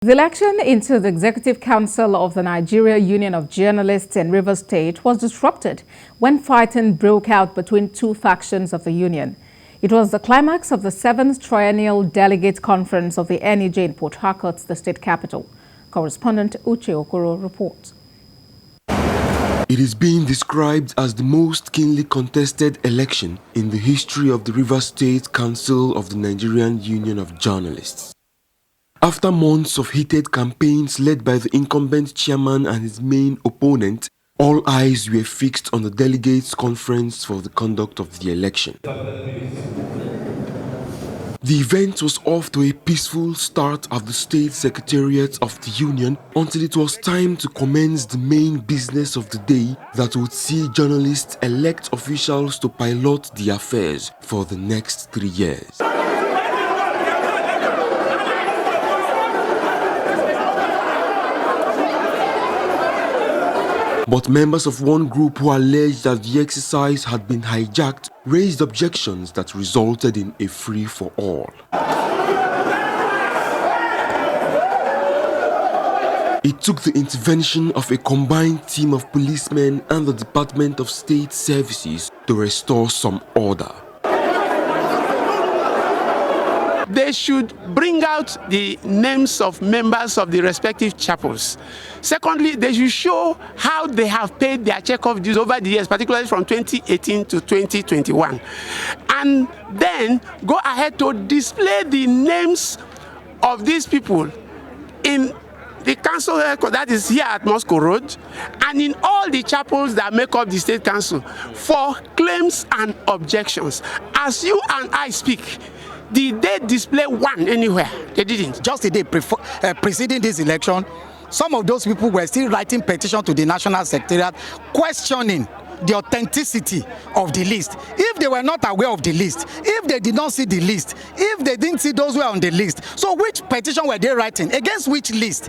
The election into the Executive Council of the Nigerian Union of Journalists in Rivers State was disrupted when fighting broke out between two factions of the union. It was the climax of the 7th Triennial Delegate Conference of the NUJ in Port Harcourt, the state capital. Correspondent Uche Okoro reports. It is being described as the most keenly contested election in the history of the Rivers State Council of the Nigerian Union of Journalists. After months of heated campaigns led by the incumbent chairman and his main opponent, all eyes were fixed on the delegates' conference for the conduct of the election. The event was off to a peaceful start at the State Secretariat of the Union until it was time to commence the main business of the day that would see journalists elect officials to pilot the affairs for the next 3 years. But members of one group who alleged that the exercise had been hijacked raised objections that resulted in a free-for-all. It took the intervention of a combined team of policemen and the Department of State Services to restore some order. They should bring out the names of members of the respective chapels. Secondly, they should show how they have paid their check-off dues over the years, particularly from 2018 to 2021. And then go ahead to display the names of these people in the council record that is here at Moscow Road and in all the chapels that make up the state council for claims and objections. As you and I speak, did they display one anywhere? They didn't. Just the day preceding this election, some of those people were still writing petition to the National Secretariat questioning the authenticity of the list. If they were not aware of the list, if they did not see the list, if they didn't see those who were on the list, so which petition were they writing? Against which list?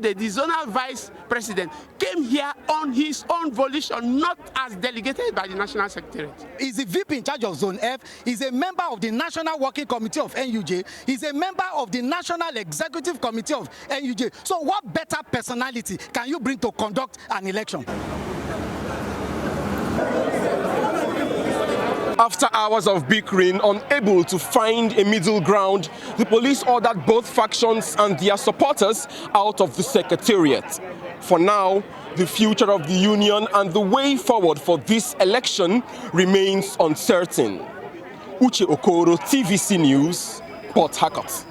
The zonal vice president came here on his own volition, not as delegated by the National Secretariat. He's the VP in charge of Zone F. He's a member of the National Working Committee of NUJ. He's a member of the National Executive Committee of NUJ. So what better personality can you bring to conduct an election? After hours of bickering, unable to find a middle ground, the police ordered both factions and their supporters out of the Secretariat. For now, the future of the union and the way forward for this election remains uncertain. Uche Okoro, TVC News, Port Harcourt.